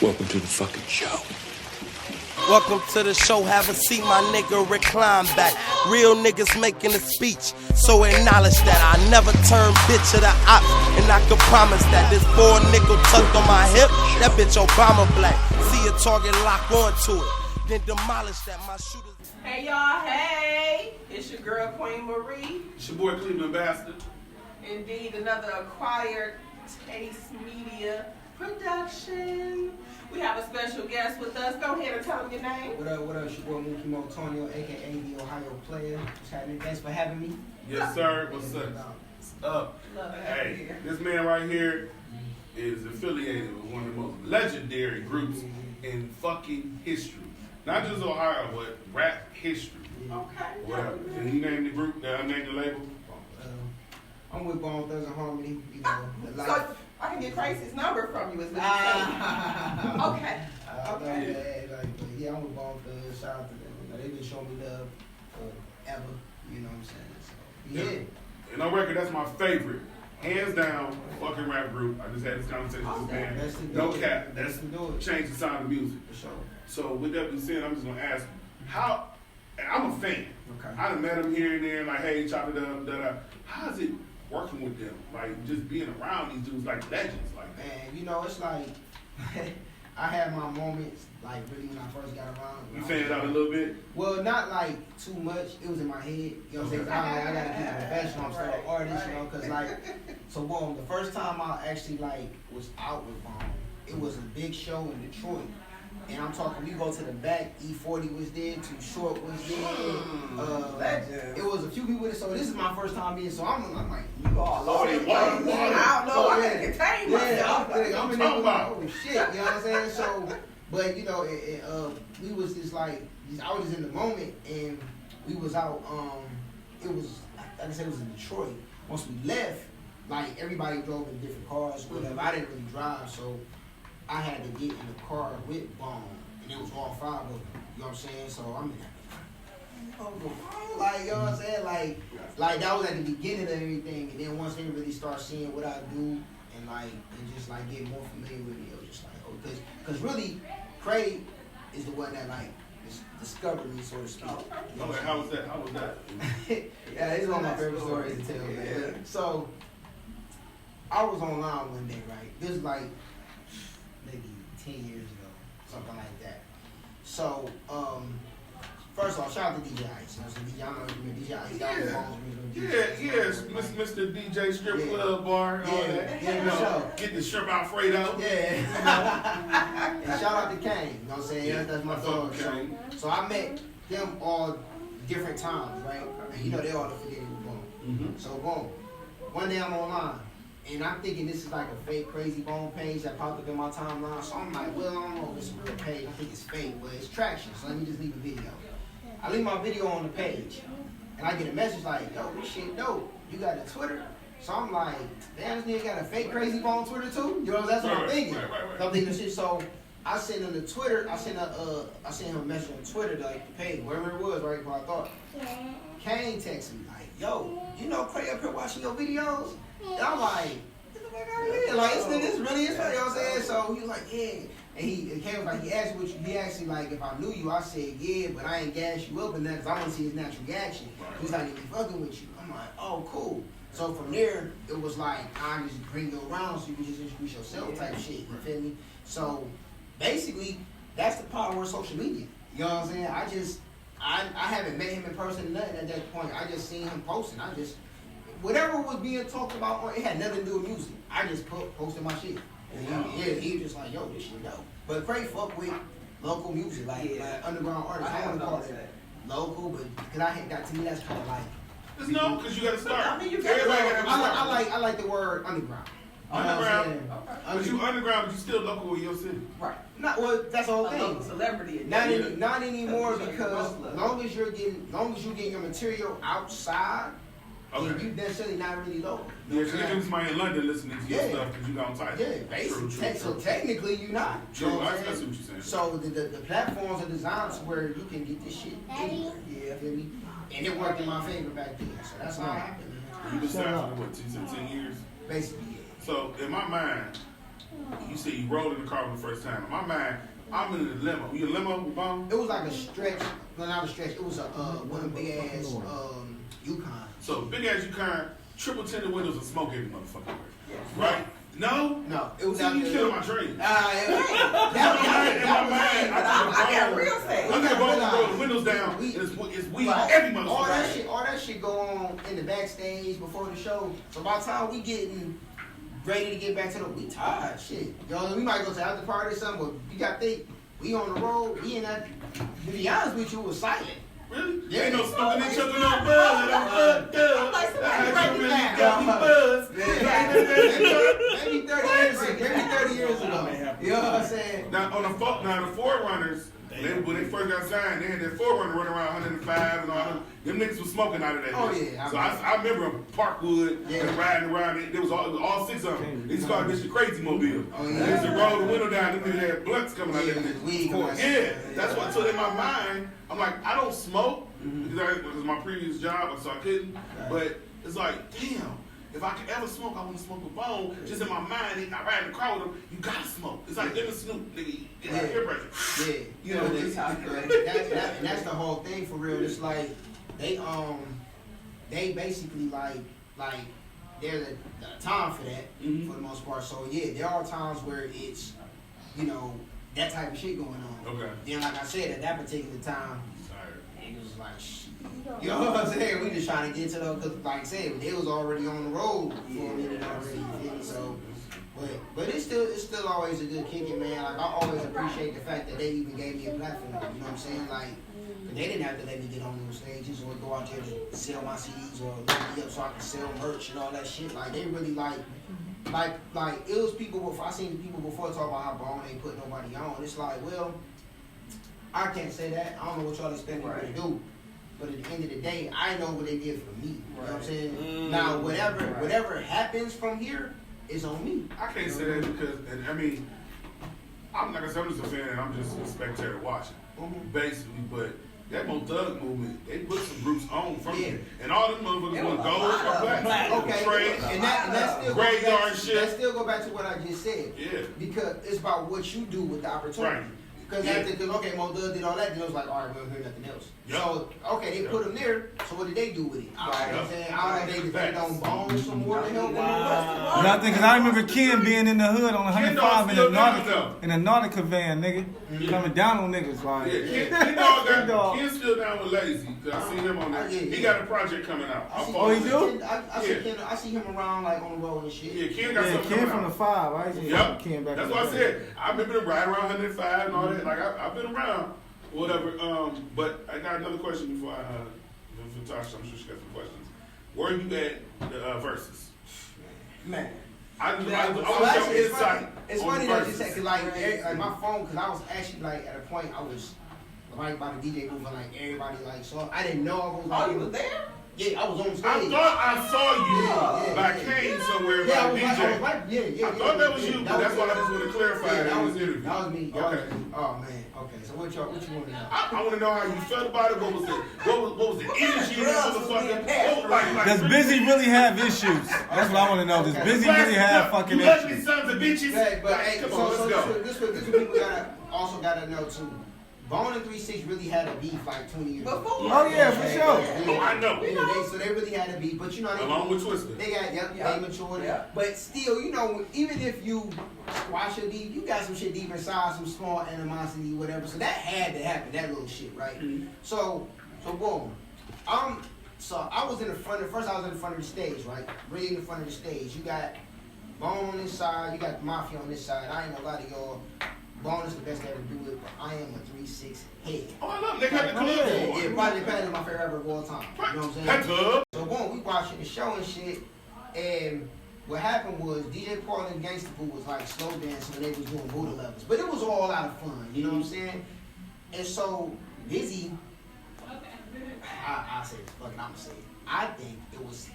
Welcome to the fucking show. Welcome to the show, have a seat, my nigga, recline back. Real niggas making a speech, so acknowledge that I never turn bitch to the op, and I can promise that this 4 nickel tucked on my hip, that bitch Obama black. See a target, lock onto it, then demolish that, my shooters. Hey y'all, hey, it's your girl Queen Marie. It's your boy Cleveland Bastard. Indeed, another Acquired Taste Media production. We have a special guest with us. Go ahead and tell them your name. What up, it's your boy Mookie Motonio, aka the Ohio Playa. What's happening? Thanks for having me. Yes, sir. What's up? What's up? Love to have you Hey, here. this man right here is affiliated with one of the most legendary groups in fucking history. Not just Ohio, but rap history. Okay. What up? Can you name the group? Name the label? I'm with Bone Thugs and Harmony. You know, the life. So I can get Tracy's number from you, is what you're saying. Okay. Yeah, I'm with Bone Thugs. Shout out to them. You know, they've been showing me love forever. You know what I'm saying? So yeah. And on record, that's my favorite. Hands down, fucking rap group. I just had this conversation with this man. That's the No do it. cap. That's the do it. Change the sound of music. For sure. So with that being said, I'm just gonna ask you, how, and I'm a fan. Okay. I done met him here and there, like, hey, chop it up, da-da. How's it working with them? Like, just being around these dudes, like legends, like that. Man, you know, it's like, I had my moments, like, really when I first got around. You fanned out a little bit? Well, not like too much. It was in my head. You know what I'm saying? 'Cause I gotta keep it professional. I'm still an artist, you know, because, like, so, boom, the first time I actually, like, was out with Bone, it was a big show in Detroit. And I'm talking, we go to the back, E40 was there, Too Short was there. It was a few people there, so this is my first time being, so I'm like, you all Lordy, I don't know. I can contain myself. I'm in there like, oh shit, you know what I'm saying? So, but you know, we was just like, I was just in the moment, and we was out. It was, like I said, it was in Detroit. Once we left, like everybody drove in different cars, whatever. I didn't really drive, so I had to get in the car with Bone, and it was all 5 of them. You know what I'm saying? So I'm in that. Like, you know what I'm saying? Like that was at the beginning of everything, and then once they really start seeing what I do, and just like get more familiar with me, it was just like, oh, because really, Craig is the one that like discovered me, so to speak. You know Okay, how was that? How was that? Yeah, it's one of my favorite stories to tell, man. So I was online one day, right? This is like maybe 10 years ago, something like that. So, first off, shout out to DJ Ice. You know, so DJ, I don't know if you remember DJ Ice. Yes, Mr. DJ Strip Club Bar, all that. Yeah, You know, for sure. get the shrimp Alfredo. Yeah, you know. And shout out to Kane. You know what I'm saying? Yeah, That's my I fuck dog. with Kane. So I met them all different times, right? And you know, they all affiliated with Bone. Mm-hmm. So, boom. One day I'm online. And I'm thinking this is like a fake Crazy Bone page that popped up in my timeline. So I'm like, well, I don't know if it's a real page. I think it's fake, but it's traction. So let me just leave a video. I leave my video on the page. And I get a message like, yo, this shit dope. You got a Twitter? So I'm like, damn, this nigga got a fake Crazy Bone Twitter too? You know, that's what I'm thinking. Right. I'm thinking shit. So I sent him the Twitter. I sent him a message on Twitter, like the page, wherever it was, right? What I thought. Kane texted me like, yo, you know Craig up here watching your videos? And I'm like, get the fuck out of here. Like, this nigga's really is funny, you know what I'm saying? So he was like, yeah. And he came like, he asked me like if I knew you. I said, yeah, but I ain't gas you up in that because I want to see his natural reaction. He's like, he be fucking with you. I'm like, oh, cool. So from there, it was like, I just bring you around so you can just introduce yourself type shit, you feel me? So basically, that's the power of social media. You know what I'm saying? I haven't met him in person or nothing at that point. I just seen him posting. Whatever was being talked about, it had nothing to do with music. I just posted my shit. And he was just like, yo, this shit dope. But Craig fuck with local music, like underground artists. I want to call it local, but because to me, that's kind of like. No, because you got to start. I mean, you got to start. I like the word underground. Underground. But you underground, but you still local in your city. Right. Well, that's the whole A thing. local celebrity. Not anymore because long as you getting your material outside, then you necessarily not really local. Yeah, because there's somebody in London listening to your stuff because you got on title. Yeah, basically. So technically, you're not. True, I see what you're saying. So the platforms are designed to where you can get this shit anywhere. Yeah, feel me? And it worked in my favor back then. So that's how it happened. You've been signed for what, 10 years? Basically, yeah. So in my mind, You said you rode in the car for the first time. In my mind, I'm in the limo. You in a limo with Bone? It was like a stretch. No, not a stretch. It was one of big ass Yukon. So big ass Yukon, triple tinted windows and smoke every motherfucking way. Right? No? No. It was See, you killing my dream. I got real say. I'm gonna roll the windows down. It's weed every motherfucker. All that shit go on in the backstage before the show. So by the time we getting ready to get back to we tired, shit. Yo, we might go to after party or something, but you gotta think, we on the road, we in that, to be honest with you, it was silent. Really? Yeah. Ain't no smoking each other no buzz, and I'm fucked up. I'm like, somebody break it really down. got me buzzed. Maybe 30 years ago. You know what I'm saying? Now the Forerunners, when they first got signed, they had that Forerunner running around 105 and all that. Them niggas was smoking out of that. Oh, bitch. yeah. So I remember Parkwood and riding around. There was all six of them. They just called this the Crazy Mobile. Oh, yeah. They used to roll the window down. Them niggas had blunts coming out of that bitch. Weed. Yeah, that's what. So in my mind, I'm like, I don't smoke because my previous job, so I couldn't. But it's like, damn. If I could ever smoke, I want to smoke a Bone. Just in my mind, I ride in the car with them. You gotta smoke. It's like them and Snoop, nigga. You got peer pressure. Yeah, you know that's the whole thing for real. It's like they basically like there's a time for that for the most part. So yeah, there are times where it's that type of shit going on. Okay. Then like I said, at that particular time, it was like shit. You know what I'm saying? We just trying to get to those, because like I said, they was already on the road for a minute already. You feel me? So, but it's still always a good kicking, man. Like I always appreciate the fact that they even gave me a platform. You know what I'm saying? Like they didn't have to let me get on those stages or go out there to sell my CDs or let me up so I can sell merch and all that shit. Like they really like it was people before. I seen people before talk about how Bone ain't put nobody on. It's like, well, I can't say that. I don't know what y'all expect me to do. But at the end of the day, I know what they did for me. You know what I'm saying? Now, whatever happens from here is on me. I can't say that because, I mean, I'm not gonna say I'm just a fan and I'm just a spectator watching, basically. But that Mo Thug movement, they put some groups on from here, and all them motherfuckers went gold or black. Okay, Trade, and that still graveyard shit. That still go back to what I just said. Yeah. Because it's about what you do with the opportunity. Right. Because okay, Mo Thug did all that, then it was like, all right, we don't hear nothing else. Yep. So, okay, they put him there, so what did they do with it? You know what I'm saying? I don't know if they depend on Bone some more to help them. Nothing, because I remember Ken being in the hood on 105 in a Nautica van, nigga. Coming down on niggas, like. Yeah, Ken's still down with Lazy. I see him on that. He got a project coming out. Oh, he do? I see him around like on the road and shit. Yeah, Ken got something Ken coming from out. the 5, right? Yep. Ken back That's what I said. I remember them riding around 105 and all that. Like I've been around, whatever. But I got another question before for Tasha. I'm sure she got some questions. Where you at the Verzuz? Man. I want your insight. It's funny that you say, cause like my phone, cause I was actually like at a point I was right by the DJ booth and like everybody like saw. I didn't know I was like. Oh, you was there? Yeah, I was on stage. I thought I saw you by Kane somewhere by the DJ. I thought that was you, but that's why I just want to clarify that in this interview. That was me. Okay. Oh man. Okay. So what you want to know? I want to know how you felt about it. What was the energy in the motherfucker? Does Busy really have issues? That's what I want to know. Does Busy really have fucking you ugly issues? sons of bitches. Hey, but hey, come on, let's go. This what people gotta know too. Bone and 3-6 really had a beef like 20 years ago. Oh yeah, for sure. Oh, I know. So they really had a beef, but you know they along with Twister. They got they matured. But still, you know, even if you squash your beef, you got some shit deep inside, some small animosity, whatever. So that had to happen, that little shit, right? So boom. So I was in the front. First, I was in the front of the stage, right? Really in the front of the stage. You got Bone on this side, you got the Mafia on this side. I ain't gonna lie to y'all. Bone is the best to ever do it, but I am a 3-6 head. Oh, I love it. They got the club. Yeah, probably is my favorite rapper of all time. You know what I'm That's saying? up. So boom, we watching the show and shit, and what happened was DJ Paul and Gangsta Boo was like slow dancing when they was doing Buddha levels, but it was all out of fun. You know what I'm saying? And so Busy, I said, fuck it, I'm gonna say it. I think it was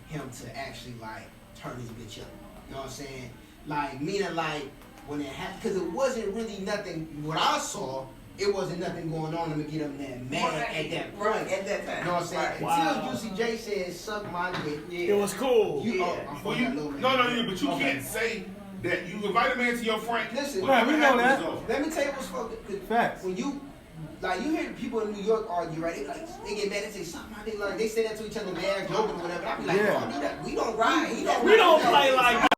him to actually like turn his bitch up. You know what I'm saying? Like meaning like. When it happened, because it wasn't really nothing. What I saw, it wasn't nothing going on to get him that mad at that point. Right, at that time. You know what I'm saying? Right. Until Juicy J said, "Suck my dick." It was cool. I'm Well, no, but you can't say that you invite a man to your friend. Listen, Right, we know that. let me tell you what's fucking Facts. when you hear people in New York argue, right? They get mad and say something. They say that to each other, man, joking or whatever. I be like, Yeah. don't do that. We don't play like that.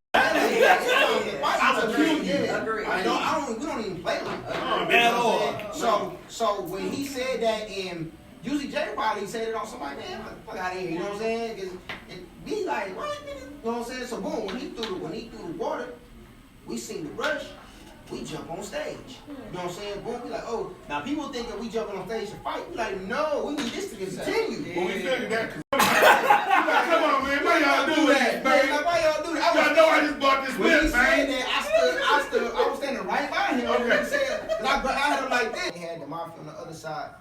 Agree. We don't even play like that. At all. So when he said that, and usually Jay probably said it on somebody, man, fuck out of here. You know what I'm saying? Cause it be like, what? You know what I'm saying? So boom, when he threw the water, we seen the brush. We jump on stage. You know what I'm saying? Boom, we like, oh, now people think that we jumping on stage to fight. We like, no, we need this to continue. When we figured that, come on, man, why y'all do that, man? Like, why y'all do that? Y'all know I just bought this When he whip, said man. that, I was standing right by him. Okay. And he said, and I had him like this. He had the mafia on the other side.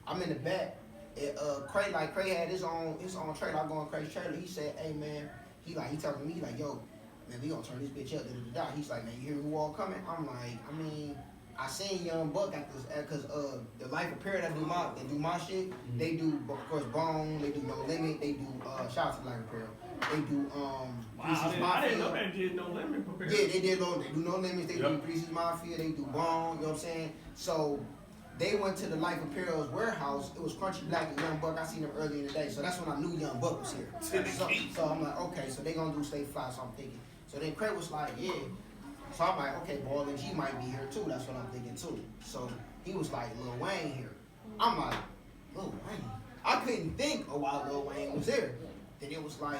I'm in the back. And Cray had his own trailer. I go on Cray's trailer. He said, hey man, he talking to me like, yo, man, we gonna turn this bitch up. He's like, man, you hear who all coming? I'm like, I mean, I seen Young Buck at this, cause the Life of Perry that do my shit. They do, of course, Bone. They do No Limit. They do shout out to Life of Perry. They do I didn't know that did No Limit prepared. Yeah, they do No Limits. They do Greasy's Mafia. They do Bone. You know what I'm saying? So they went to the Life of Perry's warehouse. It was Crunchy Black and Young Buck. I seen them earlier in the day, so that's when I knew Young Buck was here. So I'm like, okay, so they gonna do Stay Fly. So I'm thinking. So then Craig was like, yeah. So I'm like, okay, Ball and G might be here too. That's what I'm thinking too. So he was like, Lil Wayne here. I'm like, Lil Wayne? I couldn't think of why Lil Wayne was there. Then it was like,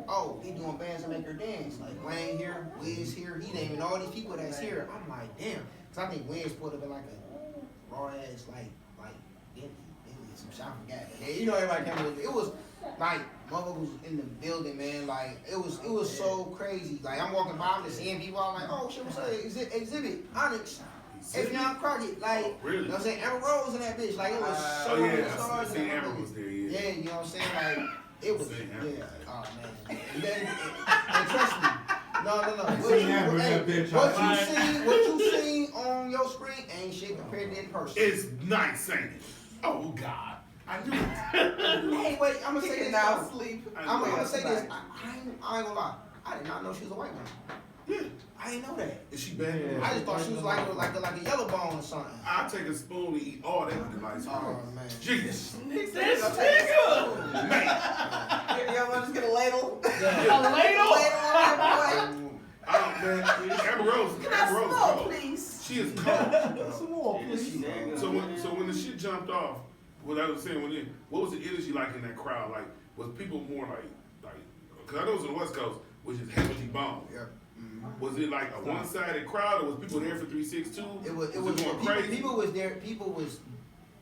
oh, he doing Bands that Make Her Dance. Like Wayne here, Wiz here. He naming all these people that's here. I'm like, damn. Cause I think Wiz put up in like a raw ass like some shot for gas. Yeah, you know everybody came with it. It was like motherfuckers was in the building, man. Like it was so crazy. Like I'm walking by, I'm just seeing people. I'm like, oh shit, what's up? Exhibit, Onyx, Avion Crockett, like Really? you know what I'm saying? Amber Rose in that bitch. Like it was so many stars. I see Amber was there, yeah. Yeah, you know what I'm saying? Like it was, Amber. yeah. Oh man. And trust me. No. seen Amber in that bitch. What you seen on your screen ain't shit compared to in person. It's nice, ain't it? Oh God, I knew it. Hey, wait, I'm gonna say this now. Sleep. I'm gonna say this. I ain't gonna lie. I did not know she was a white woman. Yeah. I didn't know that. Is she bad? Yeah. I just thought she was like a yellow bone or something. I'll take a spoon and eat all that device. Oh man. Jesus. This nigga! Y'all want to just get a ladle? A ladle? Man, Amber Rose. Can I Amber Rose. smoke, cold. please? She is cold. Some more, please. So when the shit jumped off, what I was saying, what was the energy like in that crowd? Like, was people more like, because I know it's on the West Coast, which is heavily bombed. Yeah. Was it like a one-sided crowd, or was people there for 362? It was going crazy. people was there. People was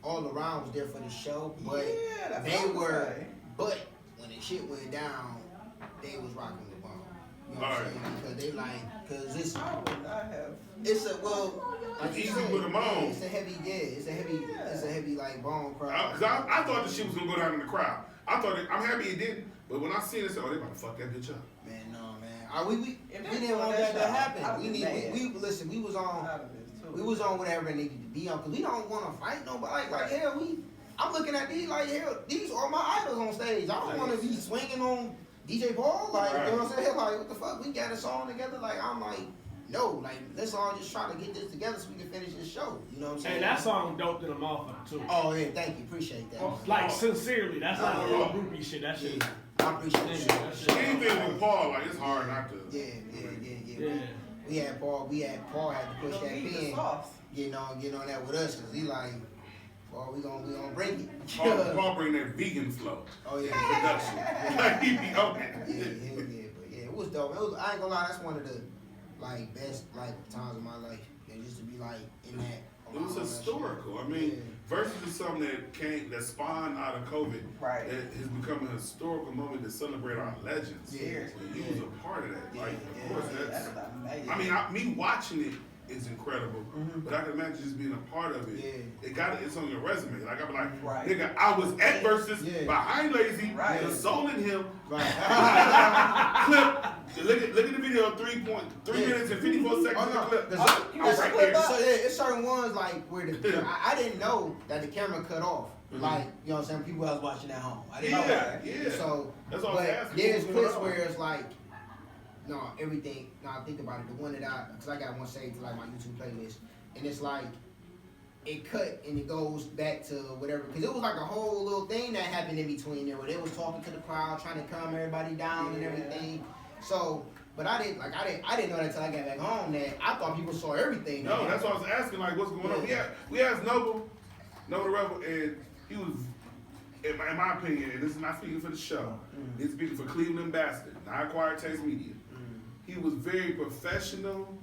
all around was there for the show, but Yeah, that's they what I'm were. saying. But when the shit went down, they was rocking the bomb. You know what I'm saying? Because they because it's I would not have. it's a well. Like It's you easy said, to put 'em on. It's a heavy, it's a heavy like bone crowd. Because I thought the shit was gonna go down in the crowd. I'm happy it didn't, but when I seen it, I said, oh, they about to fuck that bitch up. Man, no, man. We If didn't they want doing that to that shit, happen. I'd be mad. Listen. We was on. Out of this, too. We was on whatever it needed to be on because we don't want to fight nobody. Like hell, I'm looking at these like hell. These are my idols on stage. I don't want to be swinging on DJ Paul. Like you know what I'm saying? Like what the fuck? We got a song together. Like I'm like. No, like let's all just try to get this together so we can finish this show. You know what I'm saying? And that song dope to the motherfucker too. Oh yeah, thank you, appreciate that. Like sincerely, that's not a real groupie shit. That shit. Yeah, I appreciate Yeah, that. that shit. Anything with Paul, like it's hard not to. Yeah. Yeah. We had Paul had to push that pin, getting on that with us, cause he like, Paul, we gonna break it. Paul bring that vegan flow. Oh yeah, Production. Like he be open. yeah, but yeah, it was dope. I ain't gonna lie, that's one of the like best like times of my life. Just to be like in that. It was historical. I mean, Verzuz is something that spawned out of COVID. Right. That has become a historical moment to celebrate our legends. Yeah. And he was a part of that. Like, of course, that's. amazing. I mean, me watching it is incredible, but I can imagine just being a part of it. Yeah. It's on your resume. Like I'm like, Right. nigga, I was at Verzuz Yeah. behind Lazy, Right. consoling him. Right. Clip. Look at the video. 3 minutes and 54 seconds of the clip. I'm right there. So yeah, it's certain ones like where I didn't know that the camera cut off. Like, you know what I'm saying? People I was watching at home. I didn't know that. Yeah. So That's all I was but asking. there's What was going clips on? where it's like no, everything. Now think about it. The one that cause I got one saved to like my YouTube playlist, and it's like it cut and it goes back to whatever. Cause it was like a whole little thing that happened in between there, where they was talking to the crowd, trying to calm everybody down and everything. So, but I didn't know that until I got back home. That I thought people saw everything. No, that's why I was asking, like, what's going on. We asked Noble the Rebel, and he was, in my opinion, and this is not speaking for the show, he's speaking for Cleveland Bastard, not Acquired Taste Media. He was very professional.